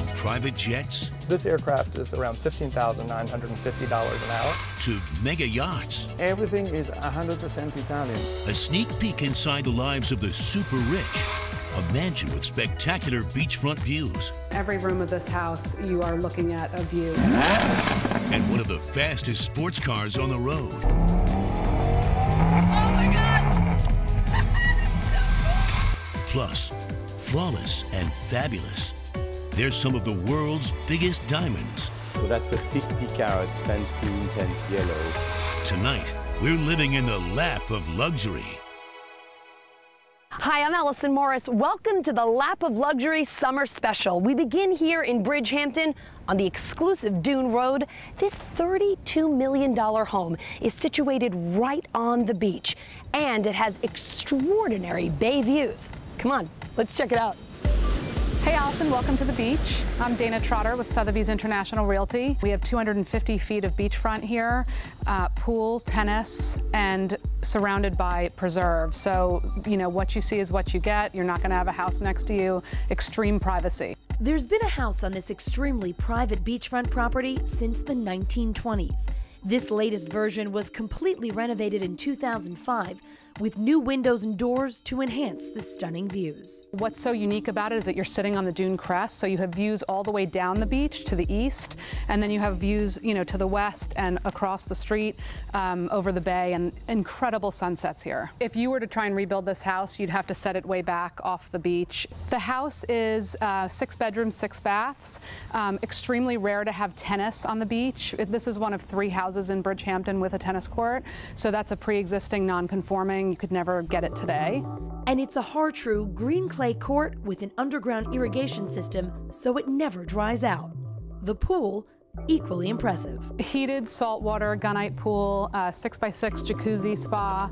From private jets. This aircraft is around $15,950 an hour. To mega yachts. Everything is 100% Italian. A sneak peek inside the lives of the super rich. A mansion with spectacular beachfront views. Every room of this house, you are looking at a view. And one of the fastest sports cars on the road. Oh my God! Plus, flawless and fabulous. They're some of the world's biggest diamonds. So that's a 50-carat fancy intense yellow. Tonight, we're living in the lap of luxury. Hi, I'm Alison Morris. Welcome to the Lap of Luxury Summer Special. We begin here in Bridgehampton on the exclusive Dune Road. This $32 million home is situated right on the beach, and it has extraordinary bay views. Come on, let's check it out. Hey Allison, welcome to the beach. I'm Dana Trotter with Sotheby's International Realty. We have 250 feet of beachfront here, pool, tennis, and surrounded by preserve. So, you know, what you see is what you get. You're not gonna have a house next to you. Extreme privacy. There's been a house on this extremely private beachfront property since the 1920s. This latest version was completely renovated in 2005 with new windows and doors to enhance the stunning views. What's so unique about it is that you're sitting on the dune crest, so you have views all the way down the beach to the east, and then you have views, you know, to the west and across the street, over the bay, and incredible sunsets here. If you were to try and rebuild this house, you'd have to set it way back off the beach. The house is 6 bedrooms, 6 baths. Extremely rare to have tennis on the beach. This is one of 3 houses in Bridgehampton with a tennis court, so that's a pre-existing non-conforming. You could never get it today. And it's a hard-true green clay court with an underground irrigation system, so it never dries out. The pool, equally impressive. Heated saltwater gunite pool, 6x6 jacuzzi spa.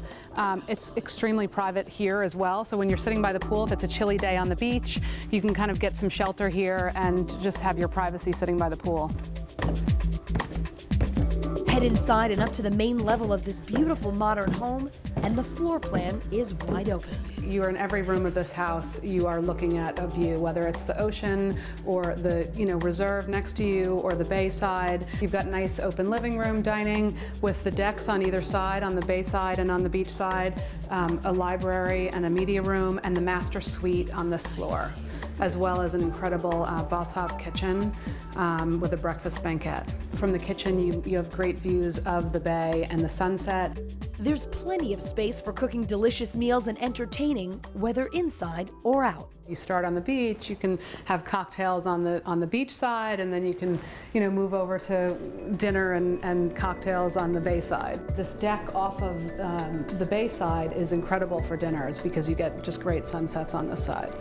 It's extremely private here as well. So when you're sitting by the pool, if it's a chilly day on the beach, you can kind of get some shelter here and just have your privacy sitting by the pool. Head inside and up to the main level of this beautiful modern home, and the floor plan is wide open. You are in every room of this house, you are looking at a view, whether it's the ocean or the reserve next to you or the bay side. You've got nice open living room, dining with the decks on either side, on the bay side and on the beach side, a library and a media room, and the master suite on this floor, as well as an incredible bathtub kitchen with a breakfast banquette. From the kitchen, you have great views of the bay and the sunset. There's plenty of space for cooking delicious meals and entertaining, whether inside or out. You start on the beach, you can have cocktails on the beach side, and then you can move over to dinner and cocktails on the bay side. This deck off of the bay side is incredible for dinners because you get just great sunsets on this side.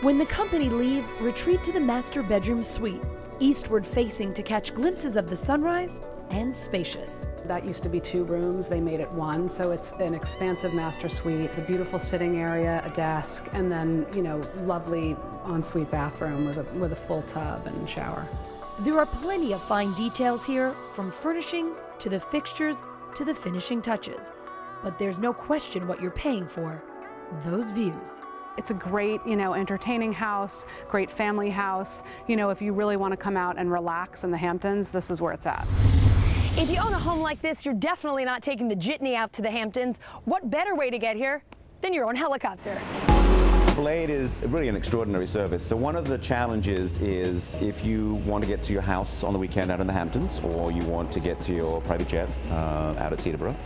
When the company leaves, retreat to the master bedroom suite, eastward facing to catch glimpses of the sunrise and spacious. That used to be 2 rooms, they made it 1, so it's an expansive master suite, the beautiful sitting area, a desk, and then, lovely ensuite bathroom with a full tub and shower. There are plenty of fine details here, from furnishings to the fixtures to the finishing touches. But there's no question what you're paying for: those views. It's a great, entertaining house, great family house. If you really want to come out and relax in the Hamptons, this is where it's at. If you own a home like this, you're definitely not taking the jitney out to the Hamptons. What better way to get here than your own helicopter? Blade is really an extraordinary service. So one of the challenges is if you want to get to your house on the weekend out in the Hamptons, or you want to get to your private jet out at Teterboro,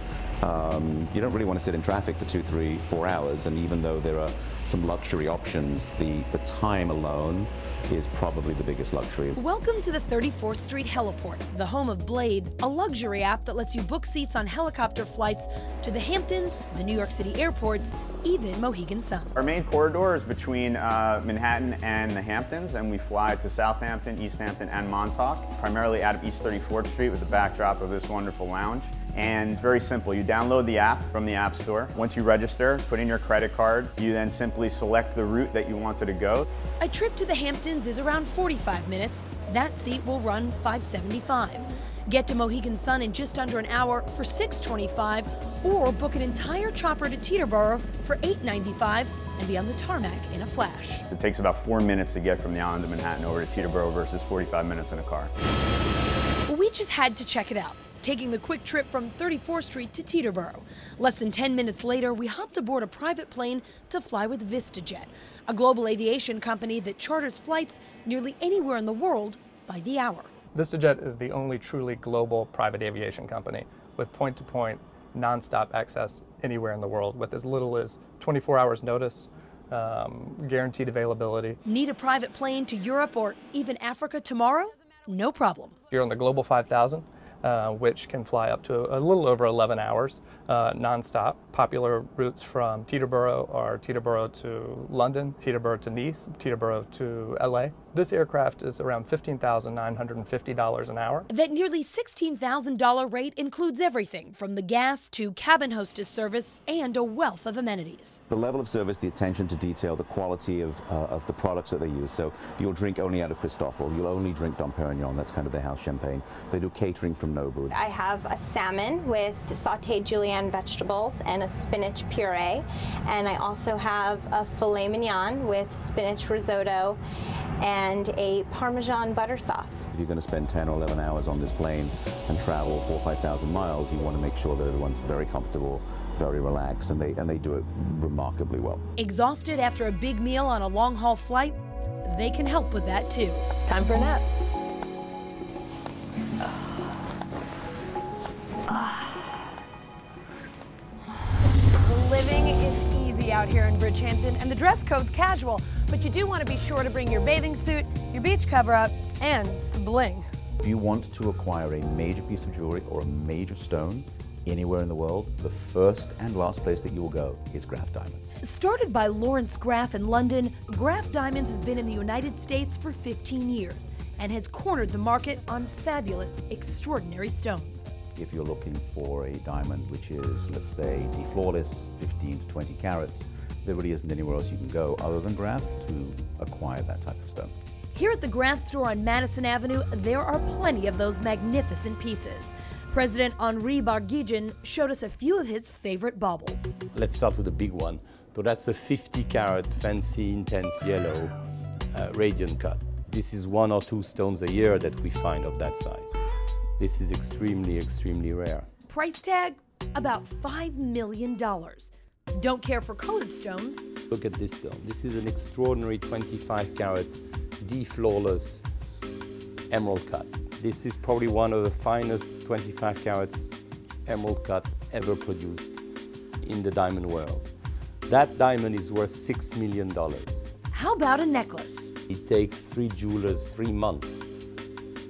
you don't really want to sit in traffic for 2, 3, 4 hours. And even though there are some luxury options, the time alone is probably the biggest luxury. Welcome to the 34th Street Heliport, the home of Blade, a luxury app that lets you book seats on helicopter flights to the Hamptons, the New York City airports, even Mohegan Sun. Our main corridor is between Manhattan and the Hamptons, and we fly to Southampton, East Hampton, and Montauk, primarily out of East 34th Street with the backdrop of this wonderful lounge. And it's very simple. You download the app from the App Store. Once you register, put in your credit card. You then simply select the route that you wanted to go. A trip to the Hamptons is around 45 minutes. That seat will run $575. Get to Mohegan Sun in just under an hour for $625, or book an entire chopper to Teterboro for $895 and be on the tarmac in a flash. It takes about 4 minutes to get from the island of Manhattan over to Teterboro versus 45 minutes in a car. We just had to check it out, taking the quick trip from 34th Street to Teterboro. Less than 10 minutes later, we hopped aboard a private plane to fly with VistaJet, a global aviation company that charters flights nearly anywhere in the world by the hour. VistaJet is the only truly global private aviation company with point-to-point, non-stop access anywhere in the world with as little as 24 hours notice, guaranteed availability. Need a private plane to Europe or even Africa tomorrow? No problem. You're on the Global 5000, which can fly up to a little over 11 hours non-stop. Popular routes from Teterboro are Teterboro to London, Teterboro to Nice, Teterboro to LA. This aircraft is around $15,950 an hour. That nearly $16,000 rate includes everything from the gas to cabin hostess service and a wealth of amenities. The level of service, the attention to detail, the quality of the products that they use. So you'll drink only out of Christopher, you'll only drink Dom Perignon, that's kind of their house champagne. They do catering from Nobu. I have a salmon with sauteed julienne vegetables and a spinach puree, and I also have a filet mignon with spinach risotto and a Parmesan butter sauce. If you're going to spend 10 or 11 hours on this plane and travel 4,000 or 5,000 miles, you want to make sure that everyone's very comfortable, very relaxed, and they do it remarkably well. Exhausted after a big meal on a long-haul flight? They can help with that too. Time for a nap. The living is easy out here in Bridgehampton, and the dress code's casual, but you do want to be sure to bring your bathing suit, your beach cover-up, and some bling. If you want to acquire a major piece of jewelry or a major stone anywhere in the world, the first and last place that you will go is Graff Diamonds. Started by Lawrence Graff in London, Graff Diamonds has been in the United States for 15 years and has cornered the market on fabulous, extraordinary stones. If you're looking for a diamond which is, let's say, the flawless 15 to 20 carats, there really isn't anywhere else you can go other than Graff to acquire that type of stone. Here at the Graff store on Madison Avenue, there are plenty of those magnificent pieces. President Henri Barguigin showed us a few of his favorite baubles. Let's start with the big one. So that's a 50-carat fancy intense yellow radiant cut. This is 1 or 2 stones a year that we find of that size. This is extremely, extremely rare. Price tag? About $5 million. Don't care for colored stones? Look at this stone. This is an extraordinary 25-carat D-flawless emerald cut. This is probably one of the finest 25 carats emerald cut ever produced in the diamond world. That diamond is worth $6 million. How about a necklace? It takes 3 jewelers 3 months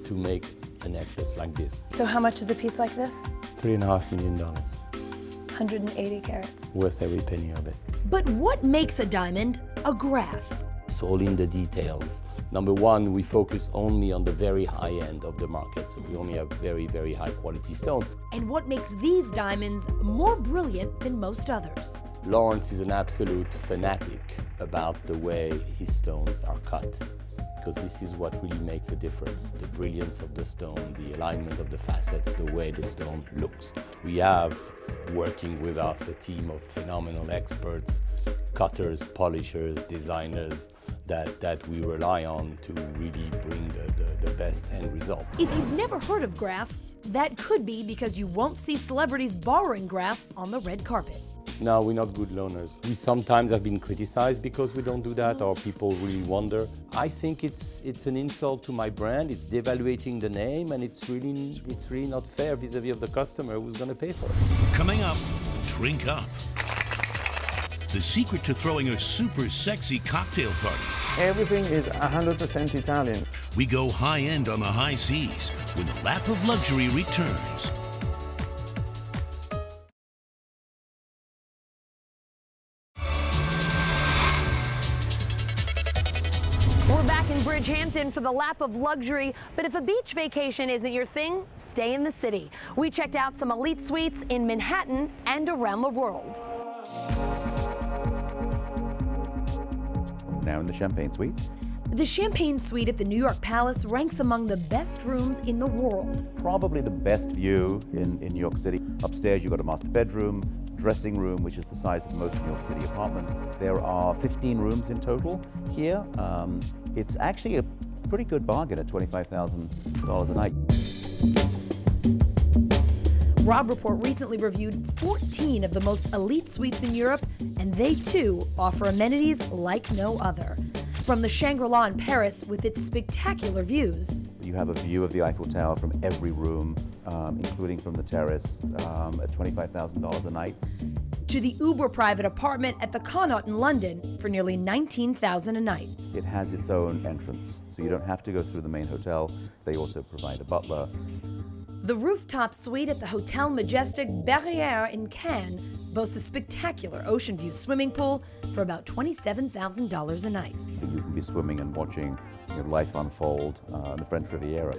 to make a necklace like this. So how much is a piece like this? $3.5 million. 180 carats. Worth every penny of it. But what makes a diamond a Graff? It's all in the details. Number one, we focus only on the very high end of the market, so we only have very, very high quality stones. And what makes these diamonds more brilliant than most others? Lawrence is an absolute fanatic about the way his stones are cut, because this is what really makes a difference. The brilliance of the stone, the alignment of the facets, the way the stone looks. We have, working with us, a team of phenomenal experts, cutters, polishers, designers, that we rely on to really bring the best end result. If you've never heard of Graff, that could be because you won't see celebrities borrowing Graff on the red carpet. No, we're not good loaners. We sometimes have been criticized because we don't do that, or people really wonder. I think it's an insult to my brand, it's devaluating the name, and it's really not fair vis-a-vis of the customer who's going to pay for it. Coming up, drink up. The secret to throwing a super sexy cocktail party. Everything is 100% Italian. We go high-end on the high seas when the lap of luxury returns. We're back in Bridgehampton for the lap of luxury, but if a beach vacation isn't your thing, stay in the city. We checked out some elite suites in Manhattan and around the world. Now in the Champagne Suite. The Champagne Suite at the New York Palace ranks among the best rooms in the world. Probably the best view in New York City. Upstairs you've got a master bedroom, dressing room, which is the size of most New York City apartments. There are 15 rooms in total here. It's actually a pretty good bargain at $25,000 a night. Rob Report recently reviewed 14 of the most elite suites in Europe, and they too offer amenities like no other. From the Shangri-La in Paris with its spectacular views. You have a view of the Eiffel Tower from every room, including from the terrace, at $25,000 a night. To the uber-private apartment at the Connaught in London for nearly $19,000 a night. It has its own entrance, so you don't have to go through the main hotel. They also provide a butler. The rooftop suite at the Hotel Majestic Barrière in Cannes boasts a spectacular ocean view swimming pool for about $27,000 a night. You can be swimming and watching life unfold in the French Riviera.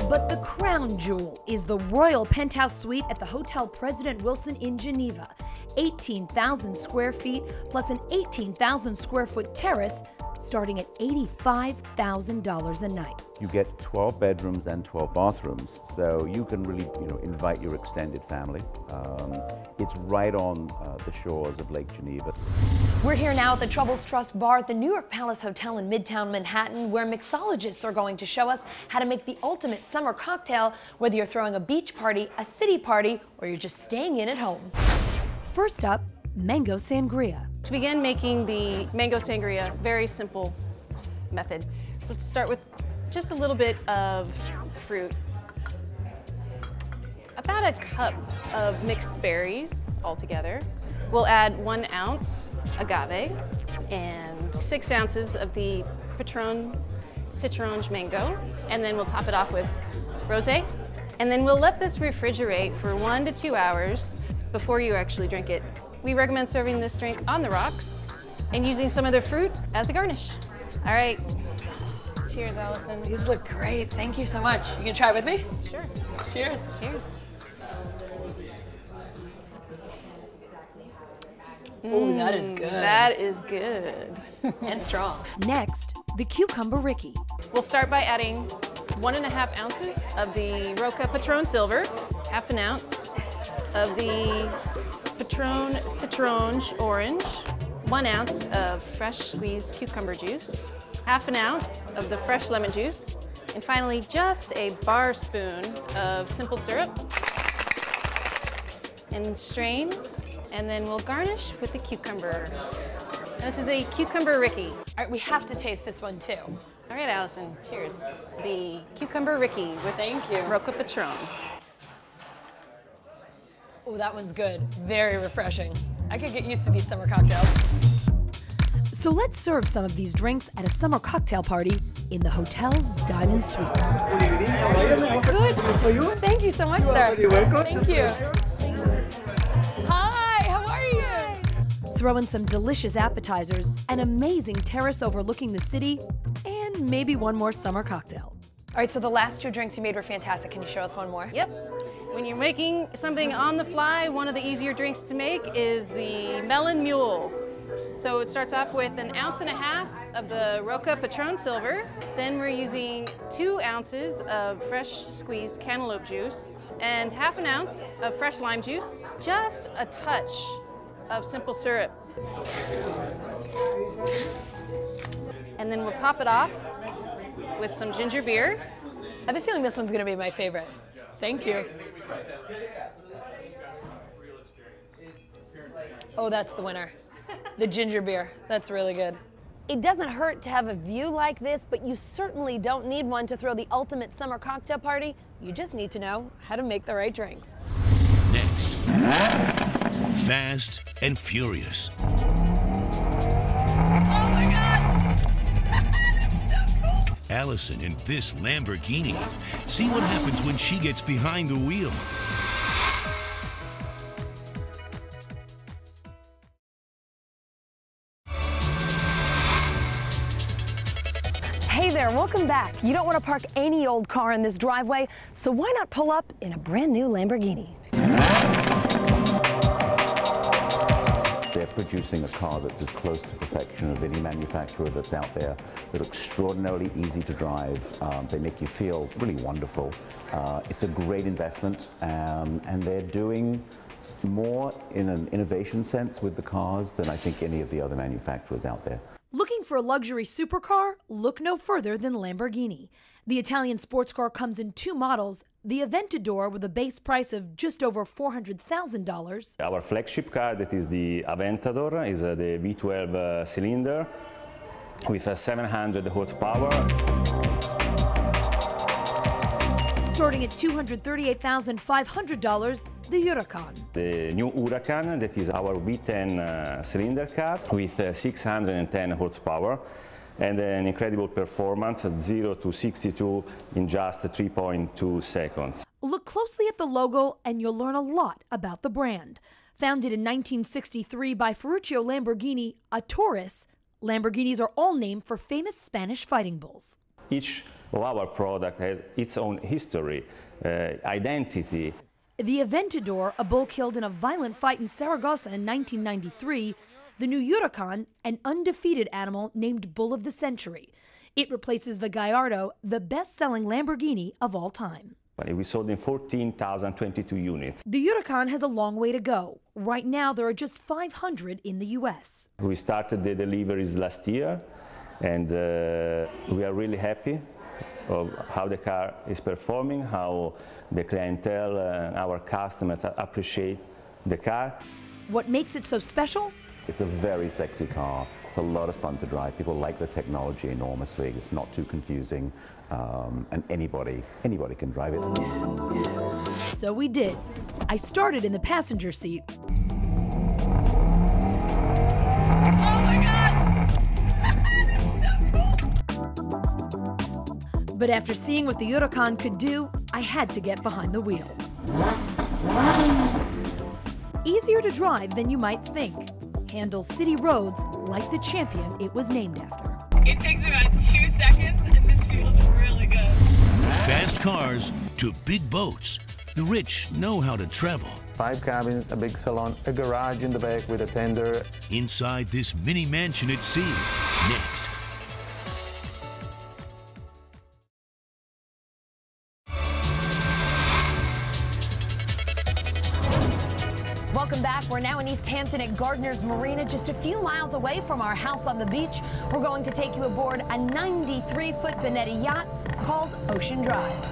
But the crown jewel is the royal penthouse suite at the Hotel President Wilson in Geneva. 18,000 square feet plus an 18,000 square foot terrace starting at $85,000 a night. You get 12 bedrooms and 12 bathrooms, so you can really, invite your extended family. It's right on the shores of Lake Geneva. We're here now at the Troubles Trust Bar at the New York Palace Hotel in Midtown Manhattan, where mixologists are going to show us how to make the ultimate summer cocktail, whether you're throwing a beach party, a city party, or you're just staying in at home. First up, mango sangria. To begin making the mango sangria, very simple method. Let's start with just a little bit of fruit. About a cup of mixed berries altogether. We'll add 1 ounce agave and 6 ounces of the Patron Citronge mango. And then we'll top it off with rosé. And then we'll let this refrigerate for 1 to 2 hours before you actually drink it. We recommend serving this drink on the rocks and using some of the fruit as a garnish. All right, cheers, Allison. These look great. Thank you so much. You gonna try it with me? Sure. Cheers. Cheers. Oh, that is good. That is good. And strong. Next, the cucumber Ricky. We'll start by adding 1.5 ounces of the Roca Patron Silver, 1/2 ounce of the Patron Citronge Orange, 1 ounce of fresh squeezed cucumber juice, 1/2 ounce of the fresh lemon juice, and finally just a bar spoon of simple syrup. And strain, and then we'll garnish with the cucumber. And this is a cucumber Ricky. All right, we have to taste this one too. All right, Allison, cheers. The cucumber Ricky with Thank you. Roca Patron. Oh, that one's good. Very refreshing. I could get used to these summer cocktails. So let's serve some of these drinks at a summer cocktail party in the hotel's Diamond Suite. Good. Thank you so much, sir. Thank you. Hi, how are you? Throw in some delicious appetizers, an amazing terrace overlooking the city, and maybe one more summer cocktail. All right, so the last 2 drinks you made were fantastic. Can you show us one more? Yep. When you're making something on the fly, one of the easier drinks to make is the Melon Mule. So it starts off with 1.5 ounces of the Roca Patron Silver. Then we're using 2 ounces of fresh squeezed cantaloupe juice and 1/2 ounce of fresh lime juice. Just a touch of simple syrup. And then we'll top it off with some ginger beer. I have a feeling this one's gonna be my favorite. Thank you. Oh, that's the winner. The ginger beer. That's really good. It doesn't hurt to have a view like this, but you certainly don't need one to throw the ultimate summer cocktail party. You just need to know how to make the right drinks. Next, Fast and Furious. Oh my God! So cool. Allison in this Lamborghini. See what happens when she gets behind the wheel. Hey there, welcome back. You don't want to park any old car in this driveway, so why not pull up in a brand new Lamborghini? They're producing a car that's as close to perfection of any manufacturer that's out there. They're extraordinarily easy to drive. They make you feel really wonderful. It's a great investment, and they're doing more in an innovation sense with the cars than I think any of the other manufacturers out there. Looking for a luxury supercar? Look no further than Lamborghini. The Italian sports car comes in two models, the Aventador with a base price of just over $400,000. Our flagship car, that is the Aventador, is the V12 cylinder with 700 horsepower. Starting at $238,500, the Huracan. The new Huracan, that is our V10 cylinder car with 610 horsepower and an incredible performance at 0 to 62 in just 3.2 seconds. Look closely at the logo and you'll learn a lot about the brand. Founded in 1963 by Ferruccio Lamborghini, a Taurus, Lamborghinis are all named for famous Spanish fighting bulls. Each of our product has its own history, identity. The Aventador, a bull killed in a violent fight in Saragossa in 1993. The new Huracan, an undefeated animal named Bull of the Century. It replaces the Gallardo, the best-selling Lamborghini of all time. We sold in 14,022 units. The Huracan has a long way to go. Right now, there are just 500 in the U.S. We started the deliveries last year, and we are really happy of how the car is performing, how the clientele and our customers appreciate the car. What makes it so special? It's a very sexy car. It's a lot of fun to drive. People like the technology enormously. It's not too confusing, and anybody can drive it. So we did. I started in the passenger seat. Oh my God! But after seeing what the Huracan could do, I had to get behind the wheel. Easier to drive than you might think. Handles city roads like the champion it was named after. It takes about 2 seconds and this feels really good. Fast cars to big boats. The rich know how to travel. 5 cabins, a big salon, a garage in the back with a tender. Inside this mini mansion at sea. Next. Welcome back. We're now in East Hampton at Gardner's Marina, just a few miles away from our house on the beach. We're going to take you aboard a 93-foot Benetti yacht called Ocean Drive.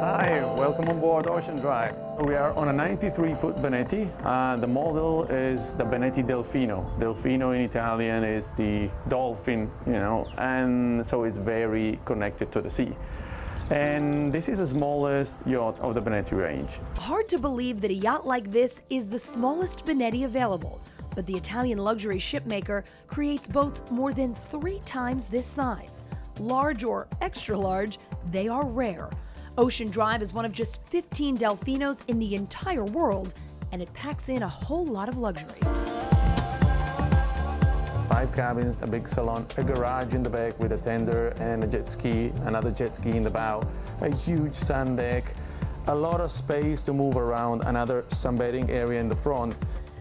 Hi, welcome on board Ocean Drive. We are on a 93-foot Benetti. The model is the Benetti Delfino. Delfino in Italian is the dolphin, you know, and so it's very connected to the sea. And this is the smallest yacht of the Benetti range. Hard to believe that a yacht like this is the smallest Benetti available, but the Italian luxury shipmaker creates boats more than 3 times this size. Large or extra large, they are rare. Ocean Drive is one of just 15 Delfinos in the entire world, and it packs in a whole lot of luxury. 5 cabins, a big salon, a garage in the back with a tender and a jet ski, another jet ski in the bow, a huge sun deck, a lot of space to move around, another sunbathing area in the front.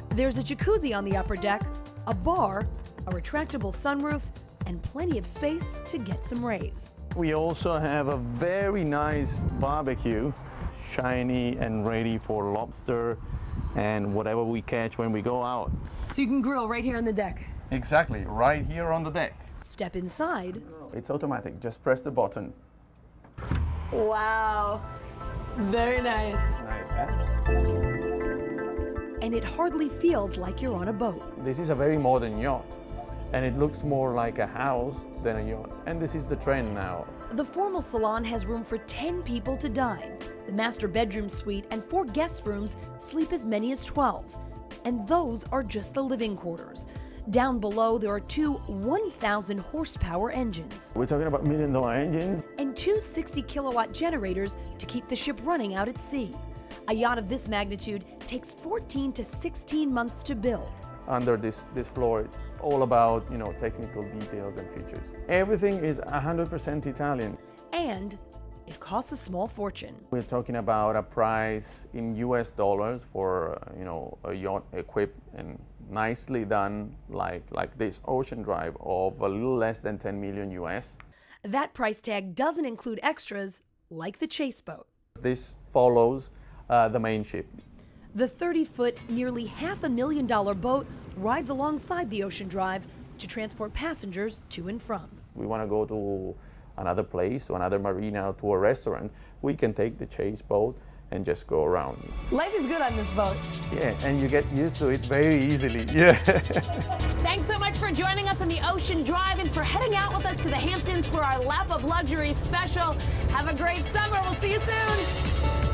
There's a jacuzzi on the upper deck, a bar, a retractable sunroof, and plenty of space to get some raves. We also have a very nice barbecue, shiny and ready for lobster and whatever we catch when we go out. So you can grill right here on the deck. Exactly, right here on the deck. Step inside. It's automatic, just press the button. Wow, very nice. And it hardly feels like you're on a boat. This is a very modern yacht, and it looks more like a house than a yacht. And this is the trend now. The formal salon has room for 10 people to dine. The master bedroom suite and 4 guest rooms sleep as many as 12. And those are just the living quarters. Down below, there are 2 1,000 horsepower engines. We're talking about $1 million engines. And 2 60-kilowatt generators to keep the ship running out at sea. A yacht of this magnitude takes 14 to 16 months to build. Under this floor, it's all about, you know, technical details and features. Everything is 100% Italian. And it costs a small fortune. We're talking about a price in US dollars for, you know, a yacht equipped and nicely done like this Ocean Drive of a little less than 10 million US. That price tag doesn't include extras like the chase boat. This follows the main ship. The 30-foot, nearly $500,000 boat rides alongside the Ocean Drive to transport passengers to and from. We want to go to another place, to another marina, to a restaurant. We can take the Chase boat and just go around. Life is good on this boat. Yeah, and you get used to it very easily. Yeah. Thanks so much for joining us on the Ocean Drive and for heading out with us to the Hamptons for our Lap of Luxury special. Have a great summer. We'll see you soon.